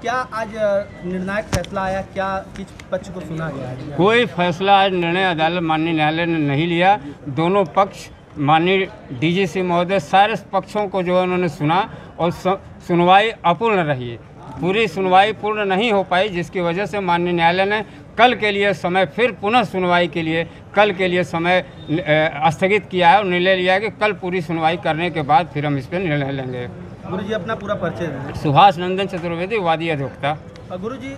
क्या आज निर्णायक फैसला आया, क्या किस पक्ष को सुना गया? कोई फैसला आज निर्णय अदालत माननीय न्यायालय ने नहीं लिया। दोनों पक्ष माननीय डीजीसी महोदय सारे पक्षों को जो है उन्होंने सुना और सुनवाई अपूर्ण रही। पूरी सुनवाई पूर्ण नहीं हो पाई, जिसकी वजह से माननीय न्यायालय ने कल के लिए समय फिर पुनः सुनवाई के लिए कल के लिए समय स्थगित किया है और निर्णय लिया है कि कल पूरी सुनवाई करने के बाद फिर हम इस पर निर्णय लेंगे। गुरुजी अपना पूरा परिचय दें। सुभाष नंदन चतुर्वेदी, वादी अधिवक्ता। गुरुजी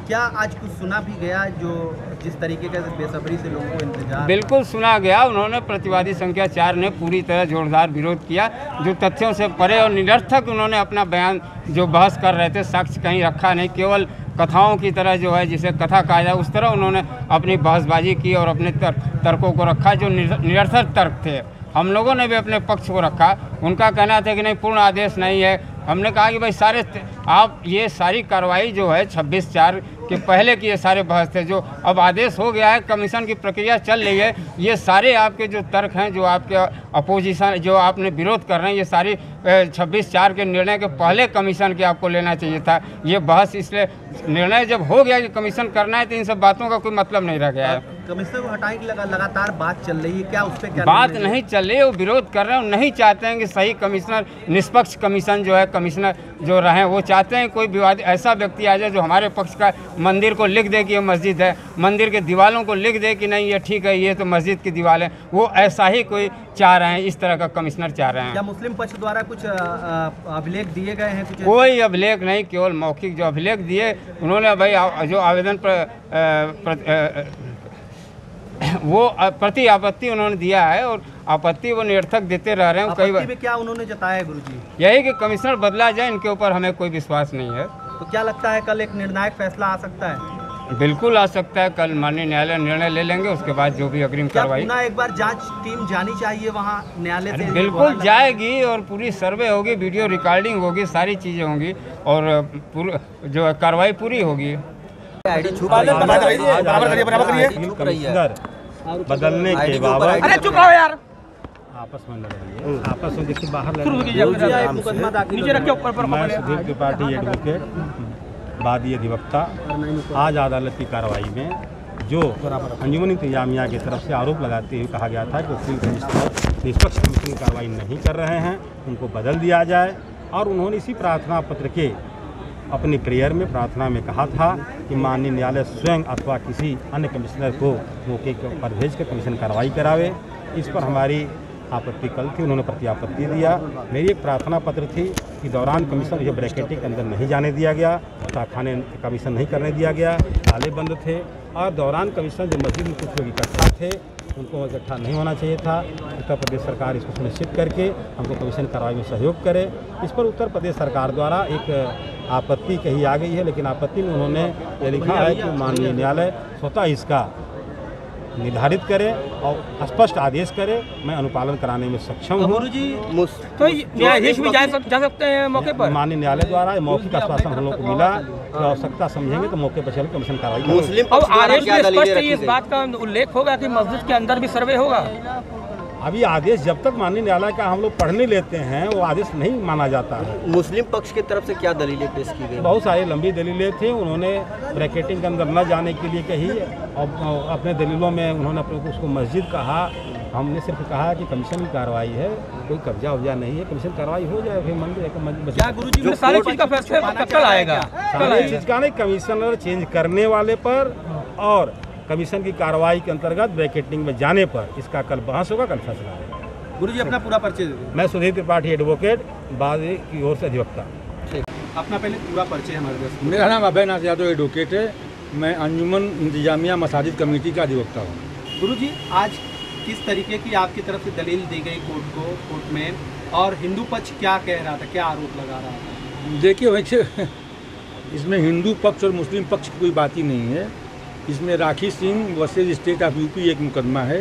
क्या आज कुछ सुना भी गया, जो जिस तरीके का बेसब्री से लोगों को इंतजार? बिल्कुल सुना गया। उन्होंने प्रतिवादी संख्या 4 ने पूरी तरह जोरदार विरोध किया, जो तथ्यों से परे और निरर्थक उन्होंने अपना बयान जो बहस कर रहे थे, साक्ष्य कहीं रखा नहीं, केवल कथाओं की तरह जो है जिसे कथा कहा जाए उस तरह उन्होंने अपनी बहसबाजी की और अपने तर्कों को रखा जो निरर्थक तर्क थे। हम लोगों ने भी अपने पक्ष को रखा। उनका कहना था कि नहीं पूर्ण आदेश नहीं है। हमने कहा कि भाई सारे आप ये सारी कार्रवाई जो है 26/4 के पहले की ये सारे बहस थे, जो अब आदेश हो गया है, कमीशन की प्रक्रिया चल रही है, ये सारे आपके जो तर्क हैं, जो आपके अपोजिशन जो आपने विरोध कर रहे हैं, ये सारी 26/4 के निर्णय के पहले कमीशन के आपको लेना चाहिए था। ये बहस इसलिए निर्णय जब हो गया कि कमीशन करना है तो इन सब बातों का कोई मतलब नहीं रह गया है। कमिश्नर को हटाने की लगातार बात चल रही है, क्या उस पर क्या बात नहीं चल रही है? वो विरोध कर रहे हैं, नहीं चाहते हैं कि सही कमिश्नर, निष्पक्ष कमीशन जो है, कमिश्नर जो रहे वो चाहते हैं कोई विवाद ऐसा व्यक्ति आ जाए जो हमारे पक्ष का मंदिर को लिख दे कि ये मस्जिद है, मंदिर के दीवालों को लिख दे कि नहीं ये ठीक है, ये तो मस्जिद की दीवार है। वो ऐसा ही कोई चाह रहे हैं, इस तरह का कमिश्नर चाह रहे हैं। क्या मुस्लिम पक्ष द्वारा कुछ अभिलेख दिए गए हैं? कुछ कोई अभिलेख नहीं, केवल मौखिक जो अभिलेख दिए उन्होंने भाई जो आवेदन वो प्रति आपत्ति उन्होंने दिया है और आपत्ति वो निरर्थक देते रह रहे हैं। कई बार क्या उन्होंने जताया है गुरुजी? यही कि कमिश्नर बदला जाए, इनके ऊपर हमें कोई विश्वास नहीं है। तो क्या लगता है कल एक निर्णायक फैसला आ सकता है? बिल्कुल आ सकता है। कल माननीय न्यायालय निर्णय ले लेंगे, उसके बाद जो भी अग्रिम कार्रवाई। पुनः एक बार जांच टीम जानी चाहिए वहां न्यायालय से? बिल्कुल जाएगी और पूरी सर्वे होगी, वीडियो रिकॉर्डिंग होगी, सारी चीज़ें होंगी और जो कार्रवाई पूरी होगी। बदलने के बावजूद अरे चुप रहो यार, आपस में लड़ेंगे, आपस में देखिए बाहर नीचे रखिए। मैं सुधीर त्रिपाठी एडवोकेट, वादी अधिवक्ता, आज अदालत की कार्रवाई में जो अंजुमन इंतजामिया की तरफ से आरोप लगाते हुए कहा गया था कि वकील कमिश्नर निष्पक्ष कमीशन कार्रवाई नहीं कर रहे हैं, उनको बदल दिया जाए। और उन्होंने इसी प्रार्थना पत्र के अपने प्रेयर में प्रार्थना में कहा था कि माननीय न्यायालय स्वयं अथवा किसी अन्य कमिश्नर को मौके पर भेज कर कमीशन कार्रवाई करावे। इस पर हमारी आपत्ति कल थी, उन्होंने प्रति आपत्ति दिया। मेरी एक प्रार्थना पत्र थी कि दौरान कमीशन जो ब्रैकेटिंग के अंदर नहीं जाने दिया गया, शाखाने कमीशन नहीं करने दिया गया, ताले बंद थे और दौरान कमीशन जो मस्जिद में कुछ लोग इकट्ठा थे उनको इकट्ठा नहीं होना चाहिए था। उत्तर प्रदेश सरकार इसको सुनिश्चित करके हमको कमीशन कार्रवाई में सहयोग करे। इस पर उत्तर प्रदेश सरकार द्वारा एक आपत्ति कही आ गई है, लेकिन आपत्ति में उन्होंने ये लिखा है कि माननीय न्यायालय स्वतः इसका निर्धारित करे और स्पष्ट आदेश करे। मैं अनुपालन कराने में सक्षम हूँ। तो न्यायाधीश भी जा सकते हैं मौके पर? माननीय न्यायालय द्वारा मौखिक आश्वासन हम लोग को मिला कि आवश्यकता समझेंगे तो मौके पर चल कमीशन कार्रवाई मुस्लिम अब आदेश में स्पष्ट इस बात का उल्लेख होगा कि मस्जिद के अंदर भी सर्वे होगा। अभी आदेश जब तक माननीय न्यायालय का हम लोग पढ़ने लेते हैं वो आदेश नहीं माना जाता है। मुस्लिम पक्ष की तरफ से क्या दलीलें पेश की गई? बहुत सारी लंबी दलीलें थी। उन्होंने ब्रैकेटिंग के अंदर न जाने के लिए कही और अपने दलीलों में उन्होंने अपने उसको मस्जिद कहा। हमने सिर्फ कहा कि कमीशन की कार्रवाई है, कोई कब्जा उब्जा नहीं है, कमीशन कार्रवाई हो जाए फिर मंदिर। क्या गुरुजी में सारी चीज का फैसला कल आएगा? सारी चीज का नहीं, कमिश्नर चेंज करने वाले पर और कमीशन की कार्रवाई के अंतर्गत ब्रैकेटिंग में जाने पर इसका कल बहस होगा, कल फैसला होगा। गुरुजी अपना पूरा परिचय दे दें। मैं सुधीर त्रिपाठी एडवोकेट, वादी की ओर से अधिवक्ता। अपना पहले पूरा परिचय हमारे दोस्त। मेरा नाम अभय नाथ यादव एडवोकेट है। मैं अंजुमन इंतजामिया मसाजिद कमेटी का अधिवक्ता हूँ। गुरुजी आज किस तरीके की आपकी तरफ से दलील दी गई कोर्ट में, और हिंदू पक्ष क्या कह रहा था, क्या आरोप लगा रहा था? देखिए वैसे इसमें हिंदू पक्ष और मुस्लिम पक्ष की कोई बात ही नहीं है। इसमें Rakhi Singh versus state of UP एक मुकदमा है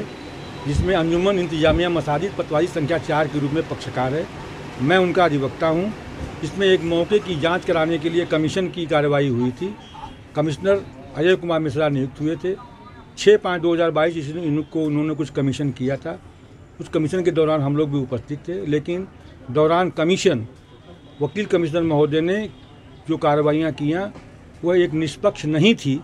जिसमें अंजुमन इंतजामिया मसाजिद पतवारी संख्या 4 के रूप में पक्षकार है। मैं उनका अधिवक्ता हूँ। इसमें एक मौके की जांच कराने के लिए कमीशन की कार्रवाई हुई थी। कमिश्नर अजय कुमार मिश्रा नियुक्त हुए थे। 6/5/2022 इनको उन्होंने कुछ कमीशन किया था। उस कमीशन के दौरान हम लोग भी उपस्थित थे, लेकिन दौरान कमीशन वकील कमिश्नर महोदय ने जो कार्रवाइयाँ किया वह एक निष्पक्ष नहीं थी,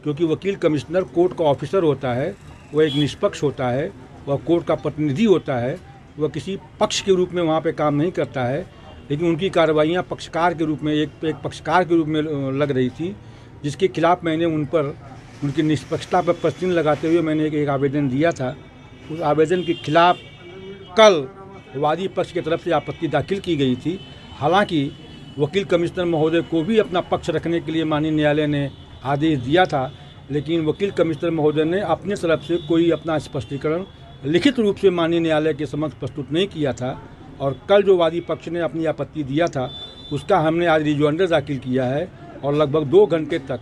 क्योंकि वकील कमिश्नर कोर्ट का ऑफिसर होता है, वह एक निष्पक्ष होता है, वह कोर्ट का प्रतिनिधि होता है, वह किसी पक्ष के रूप में वहाँ पे काम नहीं करता है। लेकिन उनकी कार्रवाइयाँ पक्षकार के रूप में एक पक्षकार के रूप में लग रही थी, जिसके खिलाफ मैंने उन पर उनकी निष्पक्षता पर प्रश्न लगाते हुए मैंने एक आवेदन दिया था। उस आवेदन के खिलाफ कल वादी पक्ष की तरफ से आपत्ति दाखिल की गई थी। हालांकि वकील कमिश्नर महोदय को भी अपना पक्ष रखने के लिए माननीय न्यायालय ने आदेश दिया था, लेकिन वकील कमिश्नर महोदय ने अपनी तरफ से कोई अपना स्पष्टीकरण लिखित रूप से माननीय न्यायालय के समक्ष प्रस्तुत नहीं किया था। और कल जो वादी पक्ष ने अपनी आपत्ति दिया था उसका हमने आज रिजॉइंडर दाखिल किया है और लगभग 2 घंटे तक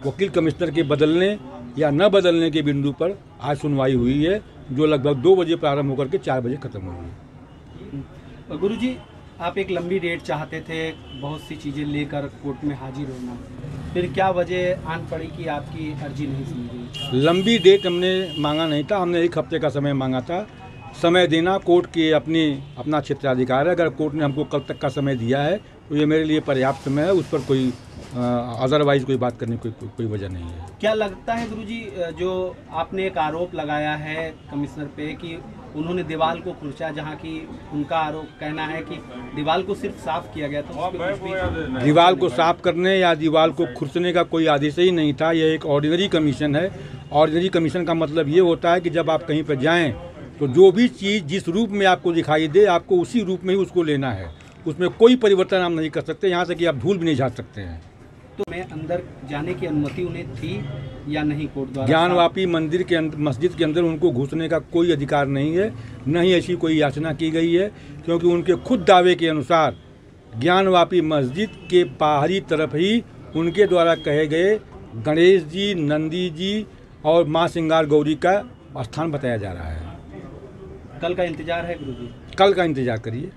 वकील कमिश्नर के बदलने या न बदलने के बिंदु पर आज सुनवाई हुई है, जो लगभग 2 बजे प्रारंभ होकर के 4 बजे खत्म हुई है। गुरुजी, आप एक लंबी डेट चाहते थे, बहुत सी चीज़ें लेकर कोर्ट में हाजिर होना, फिर क्या वजह आन पड़ी कि आपकी अर्जी नहीं सुनी गई? लंबी डेट हमने मांगा नहीं था, हमने 1 हफ्ते का समय मांगा था। समय देना कोर्ट के अपना क्षेत्राधिकार है। अगर कोर्ट ने हमको कल तक का समय दिया है तो ये मेरे लिए पर्याप्त समय है, उस पर कोई अदरवाइज कोई बात करने की कोई वजह नहीं है। क्या लगता है गुरुजी, जो आपने एक आरोप लगाया है कमिश्नर पे कि उन्होंने दीवार को खुरचा, जहां की उनका आरोप कहना है कि दीवार को सिर्फ साफ किया गया, तो दीवार को साफ करने या दीवार को खुरचने का कोई आदेश ही नहीं था। यह एक ऑर्डिनरी कमीशन है। ऑर्डिनरी कमीशन का मतलब ये होता है कि जब आप कहीं पर जाएँ तो जो भी चीज़ जिस रूप में आपको दिखाई दे, आपको उसी रूप में ही उसको लेना है, उसमें कोई परिवर्तन आप नहीं कर सकते, यहाँ से कि आप धूल भी नहीं झाड़ सकते हैं। तो मैं अंदर जाने की अनुमति उन्हें थी या नहीं कोर्ट द्वारा? ज्ञानवापी मंदिर के मस्जिद के अंदर उनको घुसने का कोई अधिकार नहीं है, न ही ऐसी कोई याचना की गई है, क्योंकि उनके खुद दावे के अनुसार ज्ञानवापी मस्जिद के बाहरी तरफ ही उनके द्वारा कहे गए गणेश जी, नंदी जी और माँ सिंगार गौरी का स्थान बताया जा रहा है। कल का इंतजार है गुरुजी? कल का इंतजार करिए।